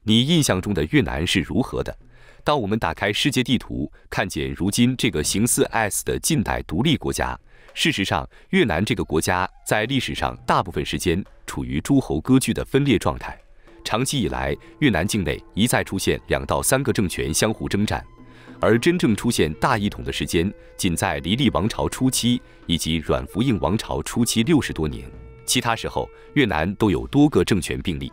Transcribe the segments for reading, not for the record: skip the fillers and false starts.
你印象中的越南是如何的？当我们打开世界地图，看见如今这个形似 S 的近代独立国家，事实上，越南这个国家在历史上大部分时间处于诸侯割据的分裂状态。长期以来，越南境内一再出现2到3个政权相互征战，而真正出现大一统的时间，仅在黎利王朝初期以及阮福映王朝初期60多年。其他时候，越南都有多个政权并立。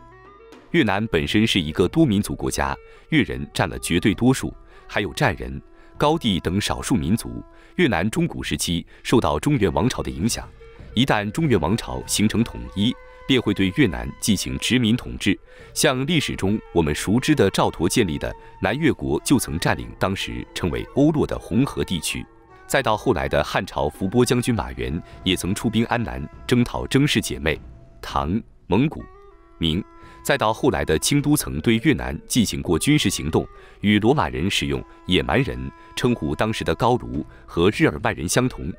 越南本身是一个多民族国家，越人占了绝对多数，还有占人、高地等少数民族。越南中古时期受到中原王朝的影响，一旦中原王朝形成统一，便会对越南进行殖民统治。像历史中我们熟知的赵佗建立的南越国，就曾占领当时称为欧洛的红河地区。再到后来的汉朝伏波将军马援，也曾出兵安南，征讨征氏姐妹唐、蒙古、明。再到后来的清都曾对越南进行过军事行动，与罗马人使用野蛮人称呼当时的高卢和日耳曼人相同。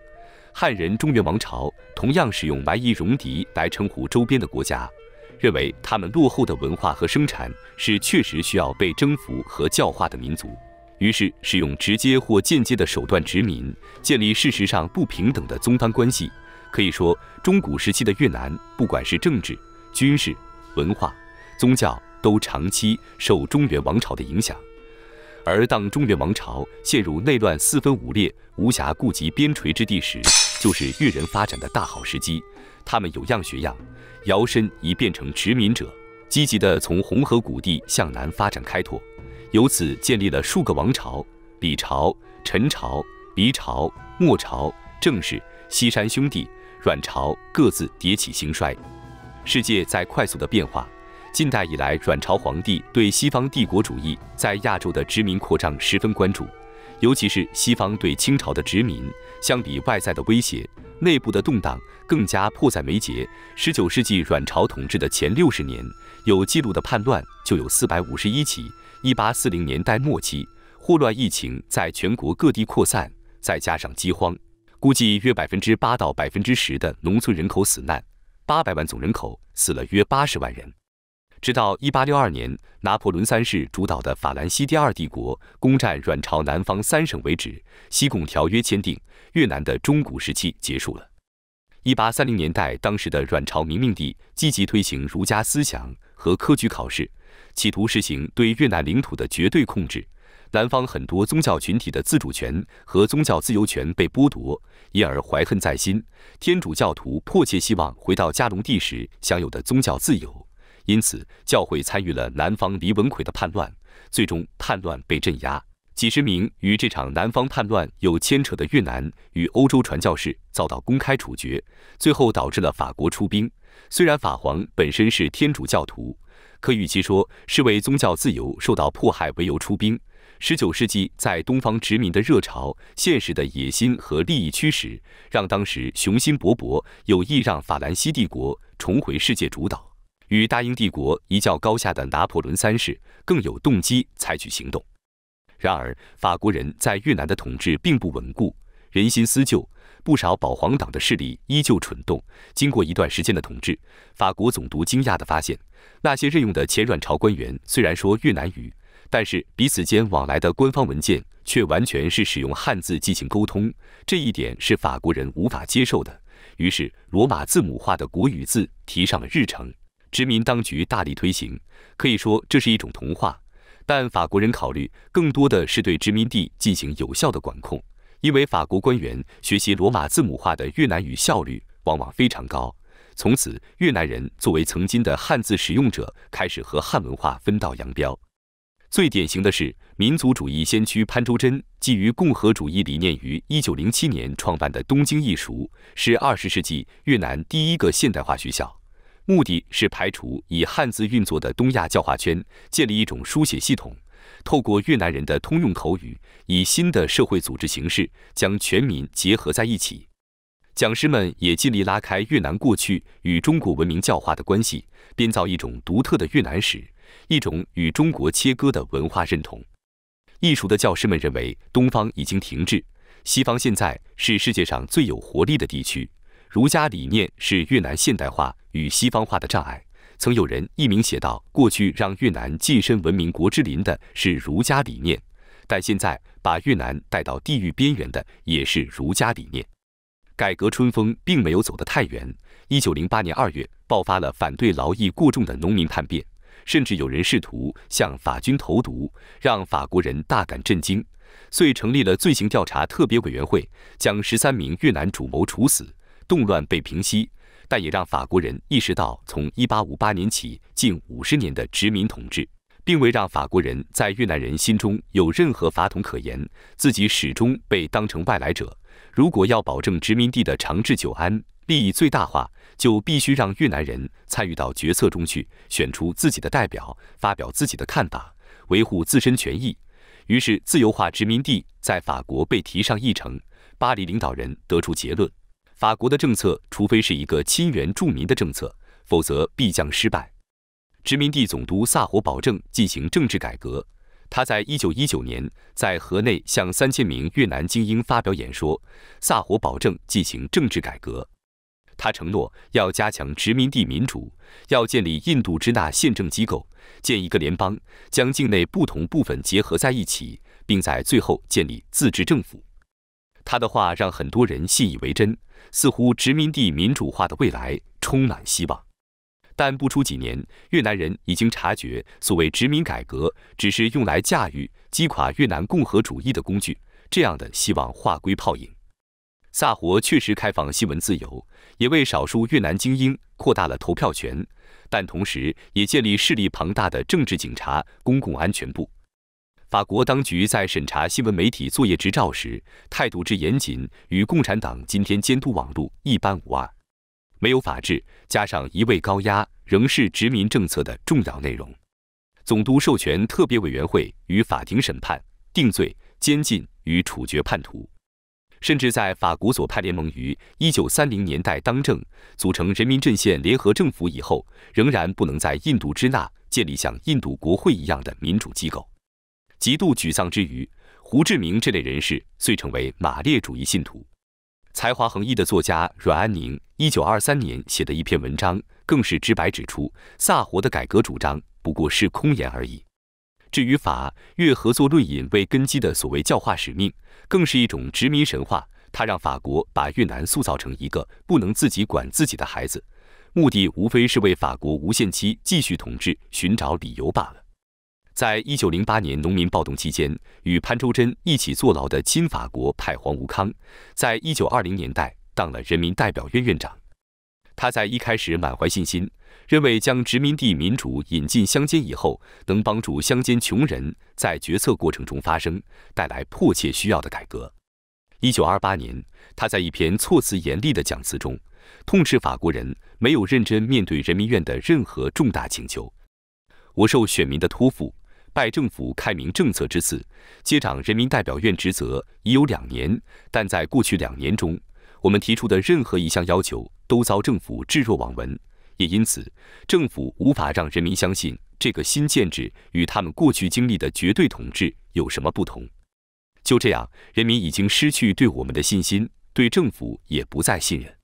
汉人中原王朝同样使用蛮夷戎狄来称呼周边的国家，认为他们落后的文化和生产是确实需要被征服和教化的民族，于是使用直接或间接的手段殖民，建立事实上不平等的宗藩关系。可以说，中古时期的越南，不管是政治、军事、文化、宗教，都长期受中原王朝的影响。而当中原王朝陷入内乱四分五裂、无暇顾及边陲之地时，就是越人发展的大好时机。他们有样学样，摇身一变成殖民者，积极地从红河谷地向南发展开拓，由此建立了数个王朝：李朝、陈朝、黎朝、莫朝、郑氏、西山兄弟、阮朝，各自迭起兴衰。世界在快速的变化。近代以来，阮朝皇帝对西方帝国主义在亚洲的殖民扩张十分关注，尤其是西方对清朝的殖民，相比外在的威胁，内部的动荡更加迫在眉睫。19世纪阮朝统治的前60年，有记录的叛乱就有451起。1840年代末期，霍乱疫情在全国各地扩散，再加上饥荒，估计约8%到10%的农村人口死难，800万总人口死了约80万人。直到1862年，拿破仑3世主导的法兰西第二帝国攻占阮朝南方3省为止，西贡条约签订，越南的中古时期结束了。1830年代，当时的阮朝明命帝积极推行儒家思想和科举考试，企图实行对越南领土的绝对控制。南方很多宗教群体的自主权和宗教自由权被剥夺，因而怀恨在心。天主教徒迫切希望回到嘉隆帝时享有的宗教自由。因此，教会参与了南方黎文榧的叛乱，最终叛乱被镇压。几十名与这场南方叛乱有牵扯的越南与欧洲传教士遭到公开处决，最后导致了法国出兵。虽然法皇本身是天主教徒，可与其说是为宗教自由受到迫害为由出兵。19世纪在东方殖民的热潮，现实的野心和利益驱使，让当时雄心勃勃、有意让法兰西帝国重回世界主导。与大英帝国一较高下的拿破仑3世更有动机采取行动。然而，法国人在越南的统治并不稳固，人心思旧，不少保皇党的势力依旧蠢动。经过一段时间的统治，法国总督惊讶地发现，那些任用的前阮朝官员虽然说越南语，但是彼此间往来的官方文件却完全是使用汉字进行沟通，这一点是法国人无法接受的。于是，罗马字母化的国语字提上了日程。殖民当局大力推行，可以说这是一种同化，但法国人考虑更多的是对殖民地进行有效的管控，因为法国官员学习罗马字母化的越南语效率往往非常高。从此，越南人作为曾经的汉字使用者，开始和汉文化分道扬镳。最典型的是民族主义先驱潘周真基于共和主义理念于1907年创办的东京艺塾，是20世纪越南第一个现代化学校。目的是排除以汉字运作的东亚教化圈，建立一种书写系统，透过越南人的通用口语，以新的社会组织形式将全民结合在一起。讲师们也尽力拉开越南过去与中国文明教化的关系，编造一种独特的越南史，一种与中国切割的文化认同。艺术的教师们认为，东方已经停滞，西方现在是世界上最有活力的地区。儒家理念是越南现代化与西方化的障碍，曾有人佚名写道：过去让越南晋升文明国之林的是儒家理念，但现在把越南带到地狱边缘的也是儒家理念。改革春风并没有走得太远。1908年2月，爆发了反对劳役过重的农民叛变，甚至有人试图向法军投毒，让法国人大感震惊，遂成立了罪行调查特别委员会，将13名越南主谋处死，动乱被平息。但也让法国人意识到，从1858年起近50年的殖民统治，并未让法国人在越南人心中有任何法统可言，自己始终被当成外来者。如果要保证殖民地的长治久安、利益最大化，就必须让越南人参与到决策中去，选出自己的代表，发表自己的看法，维护自身权益。于是，自由化殖民地在法国被提上议程。巴黎领导人得出结论：法国的政策，除非是一个亲援助民的政策，否则必将失败。殖民地总督萨活保证进行政治改革。他在1919年在河内向3000名越南精英发表演说，萨活保证进行政治改革。他承诺要加强殖民地民主，要建立印度支那宪政机构，建一个联邦，将境内不同部分结合在一起，并在最后建立自治政府。他的话让很多人信以为真，似乎殖民地民主化的未来充满希望。但不出几年，越南人已经察觉，所谓殖民改革只是用来驾驭、击垮越南共和主义的工具，这样的希望化归泡影。萨活确实开放新闻自由，也为少数越南精英扩大了投票权，但同时也建立势力庞大的政治警察、公共安全部。法国当局在审查新闻媒体作业执照时，态度之严谨，与共产党今天监督网络一般无二。没有法治，加上一味高压，仍是殖民政策的重要内容。总督授权特别委员会与法庭审判、定罪、监禁与处决叛徒。甚至在法国左派联盟于1930年代当政，组成人民阵线联合政府以后，仍然不能在印度支那建立像印度国会一样的民主机构。极度沮丧之余，胡志明这类人士遂成为马列主义信徒。才华横溢的作家阮安宁1923年写的一篇文章，更是直白指出，萨活的改革主张不过是空言而已。至于法越合作论引为根基的所谓教化使命，更是一种殖民神话。它让法国把越南塑造成一个不能自己管自己的孩子，目的无非是为法国无限期继续统治寻找理由罢了。在1908年农民暴动期间，与潘周真一起坐牢的亲法国派黄吴康，在1920年代当了人民代表院院长。他在一开始满怀信心，认为将殖民地民主引进乡间以后，能帮助乡间穷人在决策过程中发声，带来迫切需要的改革。1928年，他在一篇措辞严厉的讲辞中，痛斥法国人没有认真面对人民院的任何重大请求。我受选民的托付，拜政府开明政策之赐，接掌人民代表院职责已有2年，但在过去2年中，我们提出的任何一项要求都遭政府置若罔闻，也因此，政府无法让人民相信这个新建制与他们过去经历的绝对统治有什么不同。就这样，人民已经失去对我们的信心，对政府也不再信任。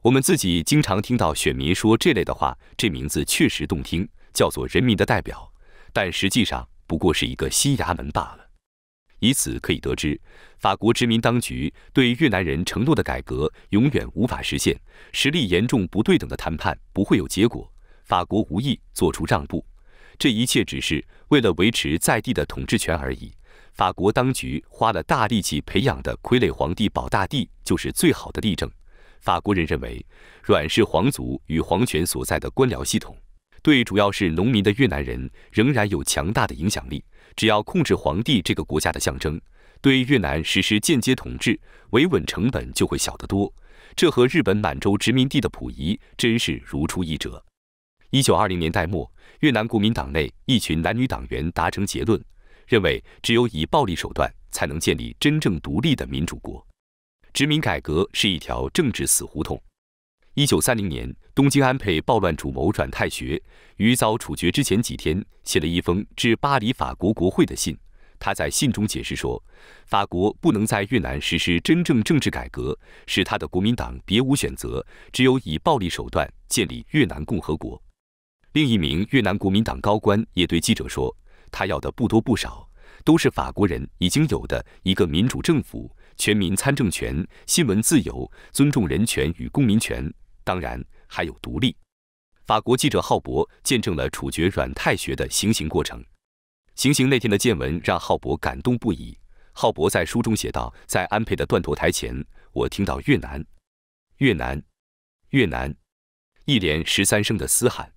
我们自己经常听到选民说这类的话，这名字确实动听，叫做人民的代表，但实际上不过是一个新衙门罢了。以此可以得知，法国殖民当局对越南人承诺的改革永远无法实现，实力严重不对等的谈判不会有结果，法国无意做出让步，这一切只是为了维持在地的统治权而已。法国当局花了大力气培养的傀儡皇帝保大帝就是最好的例证。法国人认为，阮氏皇族与皇权所在的官僚系统，对主要是农民的越南人仍然有强大的影响力。只要控制皇帝这个国家的象征，对越南实施间接统治，维稳成本就会小得多。这和日本满洲殖民地的溥仪真是如出一辙。1920年代末，越南国民党内一群男女党员达成结论，认为只有以暴力手段才能建立真正独立的民主国。殖民改革是一条政治死胡同。1930年，东京安倍暴乱主谋阮太学于遭处决之前几天，写了一封致巴黎法国国会的信。他在信中解释说，法国不能在越南实施真正政治改革，使他的国民党别无选择，只有以暴力手段建立越南共和国。另一名越南国民党高官也对记者说，他要的不多不少，都是法国人已经有的一个民主政府、全民参政权、新闻自由、尊重人权与公民权，当然还有独立。法国记者浩博见证了处决阮泰学的行刑过程。行刑那天的见闻让浩博感动不已。浩博在书中写道，在安倍的断头台前，我听到越南，越南，越南，一连13声的嘶喊。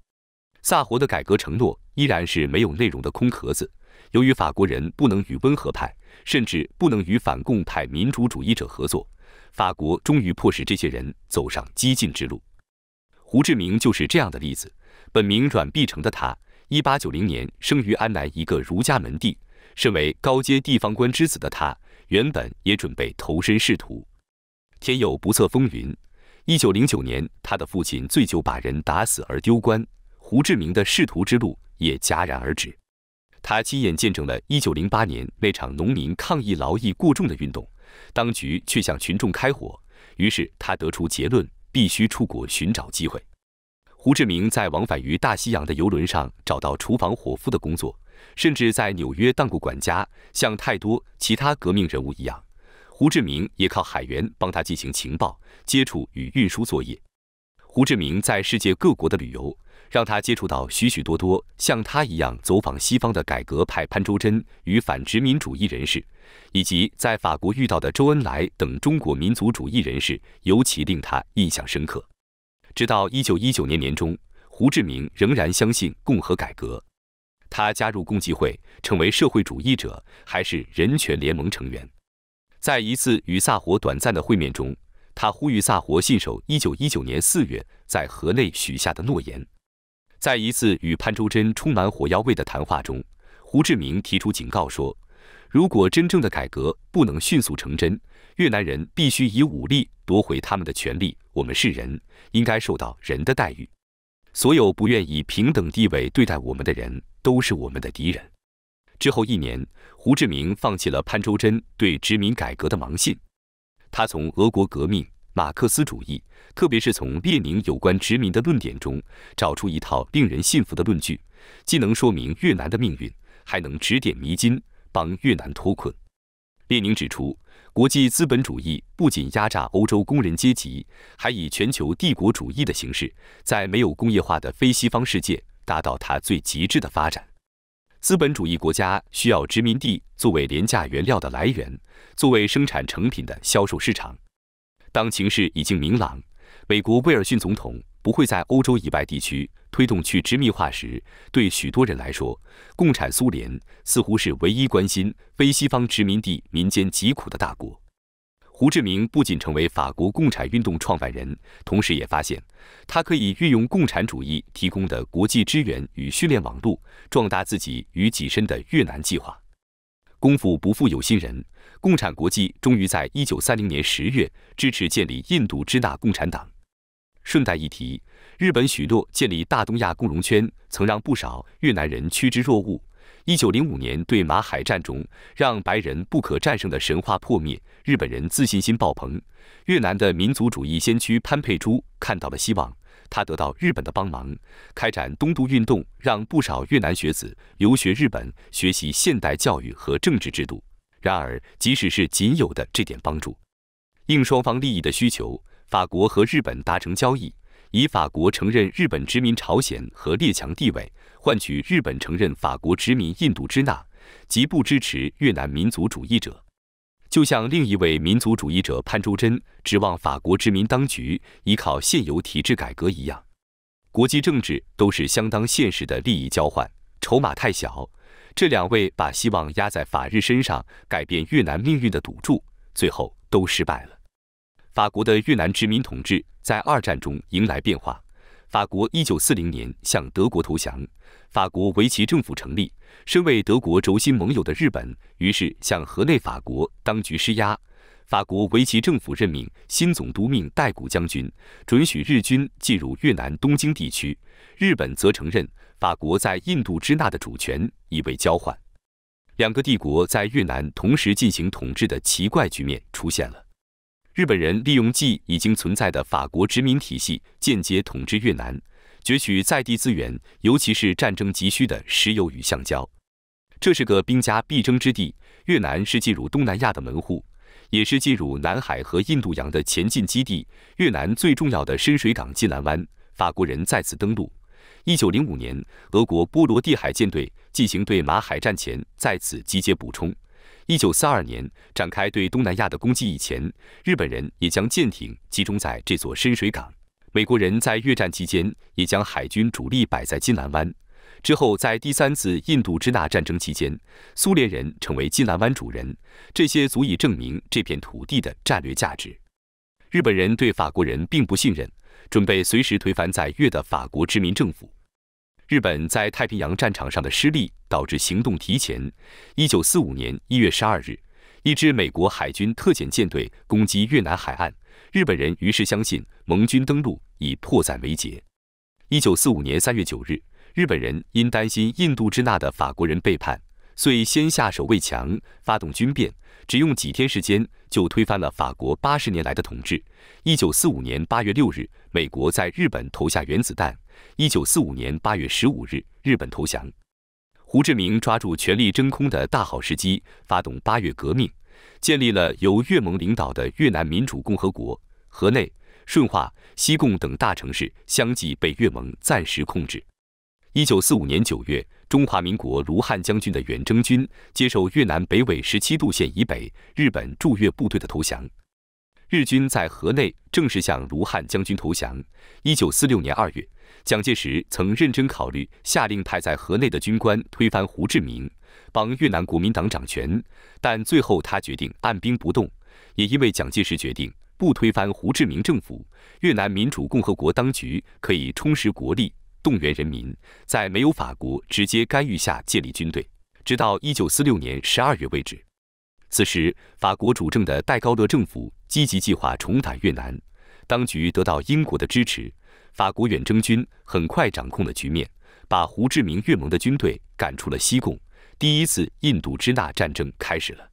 萨活的改革承诺依然是没有内容的空壳子。由于法国人不能与温和派，甚至不能与反共派民主主义者合作，法国终于迫使这些人走上激进之路。胡志明就是这样的例子。本名阮碧成的他，1890年生于安南一个儒家门第。身为高阶地方官之子的他，原本也准备投身仕途。天有不测风云，1909年，他的父亲醉酒把人打死而丢官，胡志明的仕途之路也戛然而止。他亲眼见证了1908年那场农民抗议劳役过重的运动，当局却向群众开火，于是他得出结论，必须出国寻找机会。胡志明在往返于大西洋的邮轮上找到厨房伙夫的工作，甚至在纽约当过管家。像太多其他革命人物一样，胡志明也靠海员帮他进行情报、接触与运输作业。胡志明在世界各国的旅游，让他接触到许许多多像他一样走访西方的改革派潘周珍与反殖民主义人士，以及在法国遇到的周恩来等中国民族主义人士，尤其令他印象深刻。直到1919年年中，胡志明仍然相信共和改革。他加入共济会，成为社会主义者，还是人权联盟成员。在一次与萨活短暂的会面中，他呼吁萨活信守1919年4月在河内许下的诺言。在一次与潘周珍充满火药味的谈话中，胡志明提出警告说，如果真正的改革不能迅速成真，越南人必须以武力夺回他们的权利。我们是人，应该受到人的待遇。所有不愿以平等地位对待我们的人，都是我们的敌人。之后1年，胡志明放弃了潘周珍对殖民改革的盲信。他从俄国革命、马克思主义，特别是从列宁有关殖民的论点中，找出一套令人信服的论据，既能说明越南的命运，还能指点迷津，帮越南脱困。列宁指出，国际资本主义不仅压榨欧洲工人阶级，还以全球帝国主义的形式，在没有工业化的非西方世界达到它最极致的发展。资本主义国家需要殖民地作为廉价原料的来源，作为生产成品的销售市场。当情势已经明朗，美国威尔逊总统不会在欧洲以外地区推动去殖民化时，对许多人来说，共产苏联似乎是唯一关心非西方殖民地民间疾苦的大国。胡志明不仅成为法国共产运动创办人，同时也发现他可以运用共产主义提供的国际支援与训练网络，壮大自己与己身的越南计划。功夫不负有心人，共产国际终于在1930年10月支持建立印度支那共产党。顺带一提，日本许诺建立大东亚共荣圈，曾让不少越南人趋之若鹜。1905年对马海战中，让白人不可战胜的神话破灭，日本人自信心爆棚。越南的民族主义先驱潘佩珠看到了希望，他得到日本的帮忙，开展东渡运动，让不少越南学子留学日本，学习现代教育和政治制度。然而，即使是仅有的这点帮助，应双方利益的需求，法国和日本达成交易，以法国承认日本殖民朝鲜和列强地位，换取日本承认法国殖民印度支那，极不支持越南民族主义者。就像另一位民族主义者潘周珍指望法国殖民当局依靠现有体制改革一样，国际政治都是相当现实的利益交换，筹码太小。这两位把希望压在法日身上改变越南命运的赌注，最后都失败了。法国的越南殖民统治在2战中迎来变化。法国1940年向德国投降，法国维奇政府成立。身为德国轴心盟友的日本，于是向河内法国当局施压。法国维奇政府任命新总督命代谷将军，准许日军进入越南东京地区。日本则承认法国在印度支那的主权，以为交换。两个帝国在越南同时进行统治的奇怪局面出现了。日本人利用既已经存在的法国殖民体系间接统治越南，攫取在地资源，尤其是战争急需的石油与橡胶。这是个兵家必争之地。越南是进入东南亚的门户，也是进入南海和印度洋的前进基地。越南最重要的深水港金兰湾，法国人在此登陆。1905年，俄国波罗的海舰队进行对马海战前在此集结补充。1942年展开对东南亚的攻击以前，日本人也将舰艇集中在这座深水港。美国人在越战期间也将海军主力摆在金兰湾。之后，在第3次印度支那战争期间，苏联人成为金兰湾主人，这些足以证明这片土地的战略价值。日本人对法国人并不信任，准备随时推翻在越的法国殖民政府。日本在太平洋战场上的失利导致行动提前。1945年1月12日，一支美国海军特遣舰队攻击越南海岸，日本人于是相信盟军登陆已迫在眉睫。1945年3月9日，日本人因担心印度支那的法国人背叛，遂先下手为强，发动军变，只用几天时间就推翻了法国80年来的统治。1945年8月6日，美国在日本投下原子弹。1945年8月15日，日本投降。胡志明抓住权力真空的大好时机，发动8月革命，建立了由越盟领导的越南民主共和国。河内、顺化、西贡等大城市相继被越盟暂时控制。1945年9月，中华民国卢汉将军的远征军接受越南北纬17度线以北日本驻越部队的投降。日军在河内正式向卢汉将军投降。1946年2月，蒋介石曾认真考虑下令派在河内的军官推翻胡志明，帮越南国民党掌权，但最后他决定按兵不动。也因为蒋介石决定不推翻胡志明政府，越南民主共和国当局可以充实国力，动员人民，在没有法国直接干预下建立军队，直到1946年12月为止。此时，法国主政的戴高乐政府积极计划重打越南，当局得到英国的支持，法国远征军很快掌控了局面，把胡志明越盟的军队赶出了西贡。第1次印度支那战争开始了。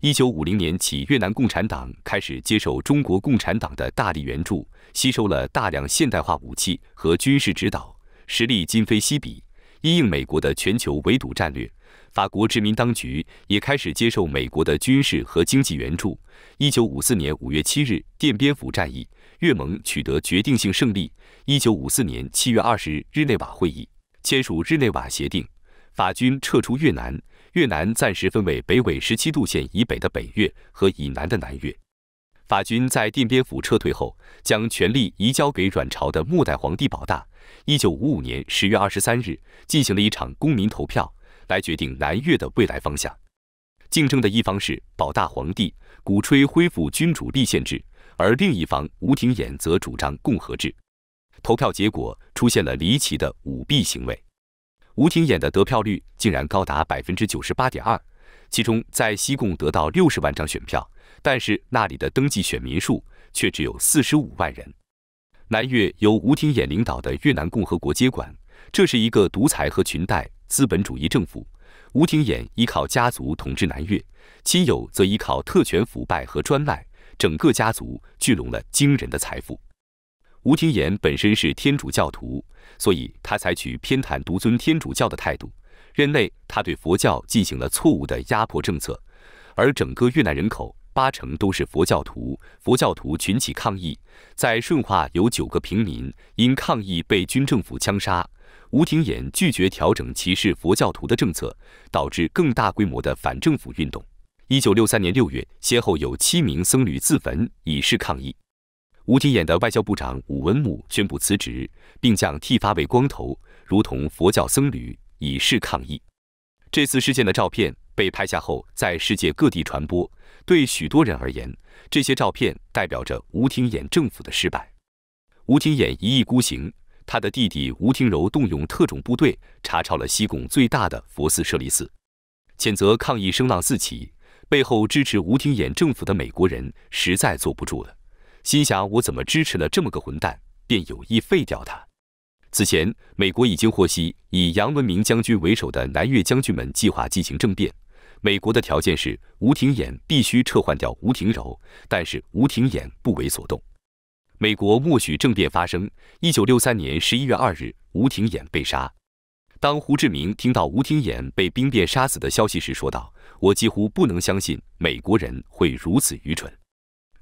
1950年起，越南共产党开始接受中国共产党的大力援助，吸收了大量现代化武器和军事指导，实力今非昔比。因应美国的全球围堵战略，法国殖民当局也开始接受美国的军事和经济援助。1954年5月7日，奠边府战役，越盟取得决定性胜利。1954年7月20日，日内瓦会议签署日内瓦协定，法军撤出越南，越南暂时分为北纬17度线以北的北越和以南的南越。法军在奠边府撤退后，将权力移交给阮朝的末代皇帝保大。1955年10月23日，进行了一场公民投票，来决定南越的未来方向。竞争的一方是保大皇帝，鼓吹恢复君主立宪制，而另一方吴廷琰则主张共和制。投票结果出现了离奇的舞弊行为，吴廷琰的得票率竟然高达 98.2%， 其中在西贡得到60万张选票，但是那里的登记选民数却只有45万人。南越由吴廷琰领导的越南共和国接管，这是一个独裁和裙带资本主义政府。吴廷琰依靠家族统治南越，亲友则依靠特权腐败和专卖，整个家族聚拢了惊人的财富。吴廷琰本身是天主教徒，所以他采取偏袒独尊天主教的态度。任内，他对佛教进行了错误的压迫政策，而整个越南人口80%都是佛教徒，佛教徒群起抗议。在顺化有9个平民因抗议被军政府枪杀。吴廷琰拒绝调整歧视佛教徒的政策，导致更大规模的反政府运动。1963年6月，先后有7名僧侣自焚以示抗议。吴廷琰的外交部长武文母宣布辞职，并将剃发为光头，如同佛教僧侣，以示抗议。这次事件的照片被拍下后，在世界各地传播。对许多人而言，这些照片代表着吴廷琰政府的失败。吴廷琰一意孤行，他的弟弟吴廷柔动用特种部队查抄了西贡最大的佛寺舍利寺，谴责抗议声浪四起。背后支持吴廷琰政府的美国人实在坐不住了，心想我怎么支持了这么个混蛋，便有意废掉他。此前，美国已经获悉以杨文明将军为首的南越将军们计划进行政变。美国的条件是吴廷琰必须撤换掉吴廷柔，但是吴廷琰不为所动。美国默许政变发生。1963年11月2日，吴廷琰被杀。当胡志明听到吴廷琰被兵变杀死的消息时，说道：“我几乎不能相信美国人会如此愚蠢。”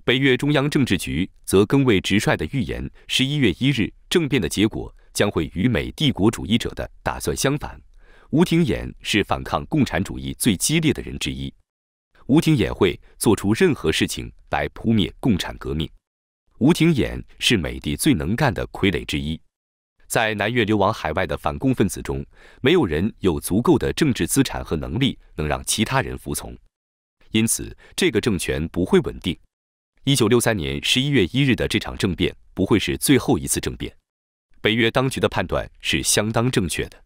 北越中央政治局则更为直率地预言，11月1日政变的结果将会与美帝国主义者的打算相反。吴廷琰是反抗共产主义最激烈的人之一，吴廷琰会做出任何事情来扑灭共产革命。吴廷琰是美帝最能干的傀儡之一，在南越流亡海外的反共分子中，没有人有足够的政治资产和能力能让其他人服从，因此这个政权不会稳定。1963年11月1日的这场政变不会是最后一次政变，北越当局的判断是相当正确的。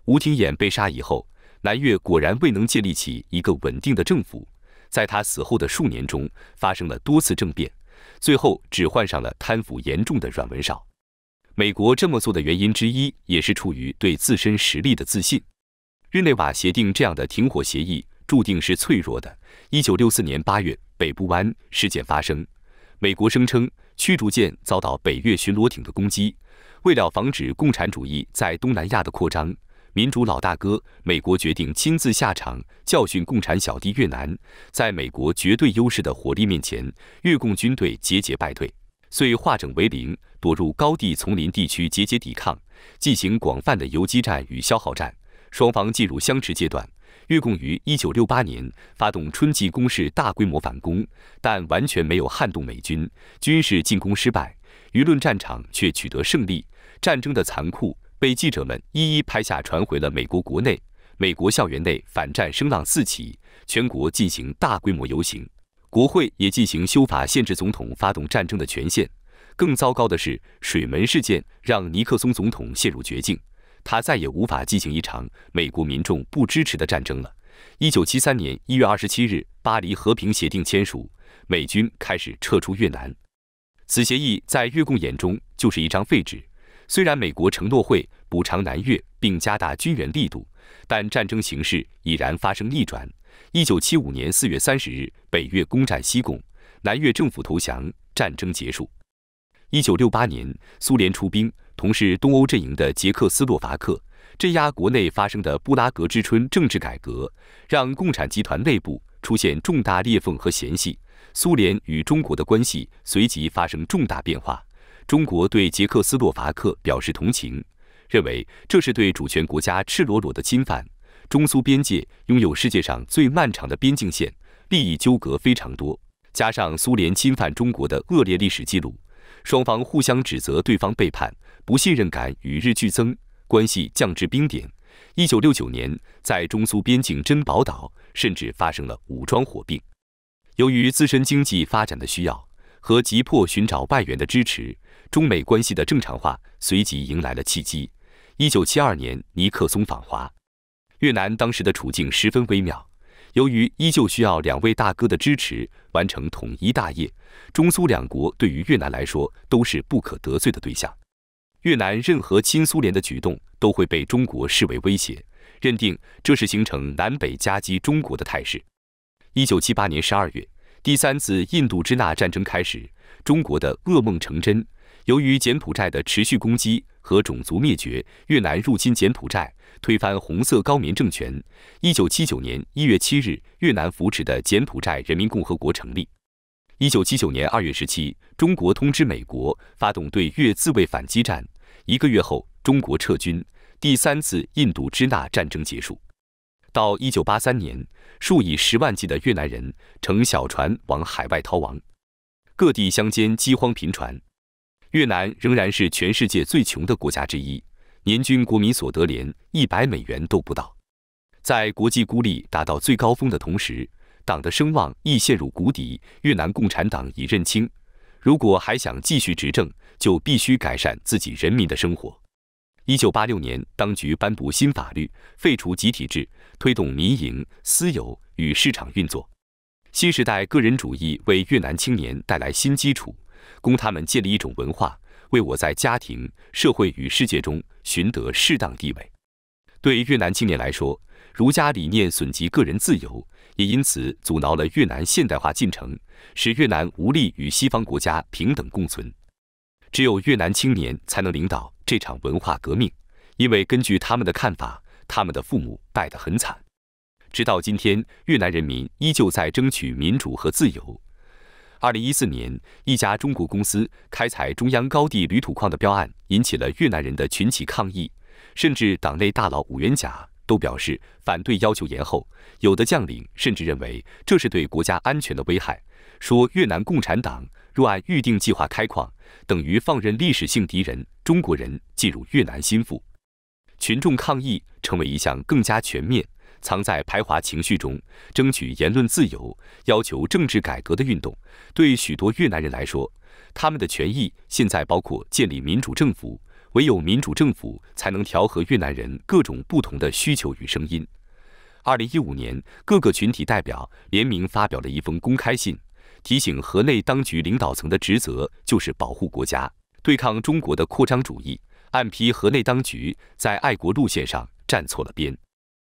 吴廷琰被杀以后，南越果然未能建立起一个稳定的政府，在他死后的数年中发生了多次政变，最后只换上了贪腐严重的阮文绍。美国这么做的原因之一，也是出于对自身实力的自信。日内瓦协定这样的停火协议注定是脆弱的。1964年8月，北部湾事件发生，美国声称驱逐舰遭到北越巡逻艇的攻击。为了防止共产主义在东南亚的扩张，民主老大哥美国决定亲自下场教训共产小弟越南。在美国绝对优势的火力面前，越共军队节节败退，遂化整为零，躲入高地丛林地区节节抵抗，进行广泛的游击战与消耗战。双方进入相持阶段。越共于1968年发动春季攻势，大规模反攻，但完全没有撼动美军，军事进攻失败，舆论战场却取得胜利。战争的残酷被记者们一一拍下，传回了美国国内。美国校园内反战声浪四起，全国进行大规模游行，国会也进行修法，限制总统发动战争的权限。更糟糕的是，水门事件让尼克松总统陷入绝境。他再也无法进行一场美国民众不支持的战争了。1973年1月27日，巴黎和平协定签署，美军开始撤出越南。此协议在越共眼中就是一张废纸。虽然美国承诺会补偿南越并加大军援力度，但战争形势已然发生逆转。1975年4月30日，北越攻占西贡，南越政府投降，战争结束。1968年，苏联出兵，同是东欧阵营的捷克斯洛伐克镇压国内发生的布拉格之春政治改革，让共产集团内部出现重大裂缝和嫌隙。苏联与中国的关系随即发生重大变化。中国对捷克斯洛伐克表示同情，认为这是对主权国家赤裸裸的侵犯。中苏边界拥有世界上最漫长的边境线，利益纠葛非常多，加上苏联侵犯中国的恶劣历史记录，双方互相指责对方背叛，不信任感与日俱增，关系降至冰点。1969年，在中苏边境珍宝岛甚至发生了武装火并。由于自身经济发展的需要和急迫寻找外援的支持，中美关系的正常化随即迎来了契机。1972年，尼克松访华，越南当时的处境十分微妙。由于依旧需要两位大哥的支持完成统一大业，中苏两国对于越南来说都是不可得罪的对象。越南任何亲苏联的举动都会被中国视为威胁，认定这是形成南北夹击中国的态势。1978年12月，第三次印度支那战争开始，中国的噩梦成真。由于柬埔寨的持续攻击和种族灭绝，越南入侵柬埔寨，推翻红色高棉政权。1979年1月7日，越南扶持的柬埔寨人民共和国成立。1979年2月17，中国通知美国发动对越自卫反击战。1个月后，中国撤军，第三次印度支那战争结束。到1983年，数以10万计的越南人乘小船往海外逃亡，各地乡间饥荒频传。越南仍然是全世界最穷的国家之一，年均国民所得连$100都不到。在国际孤立达到最高峰的同时，党的声望亦陷入谷底。越南共产党已认清，如果还想继续执政，就必须改善自己人民的生活。1986年，当局颁布新法律，废除集体制，推动民营、私有与市场运作。新时代个人主义为越南青年带来新基础，供他们建立一种文化，为我在家庭、社会与世界中寻得适当地位。对越南青年来说，儒家理念损及个人自由，也因此阻挠了越南现代化进程，使越南无力与西方国家平等共存。只有越南青年才能领导这场文化革命，因为根据他们的看法，他们的父母败得很惨。直到今天，越南人民依旧在争取民主和自由。2014年，一家中国公司开采中央高地铝土矿的标案引起了越南人的群起抗议，甚至党内大佬伍元甲都表示反对要求延后，有的将领甚至认为这是对国家安全的危害，说越南共产党若按预定计划开矿，等于放任历史性敌人中国人进入越南心腹。群众抗议成为一项更加全面、藏在排华情绪中、争取言论自由、要求政治改革的运动。对许多越南人来说，他们的权益现在包括建立民主政府，唯有民主政府才能调和越南人各种不同的需求与声音。2015年，各个群体代表联名发表了一封公开信，提醒河内当局领导层的职责就是保护国家，对抗中国的扩张主义，暗批河内当局在爱国路线上站错了边。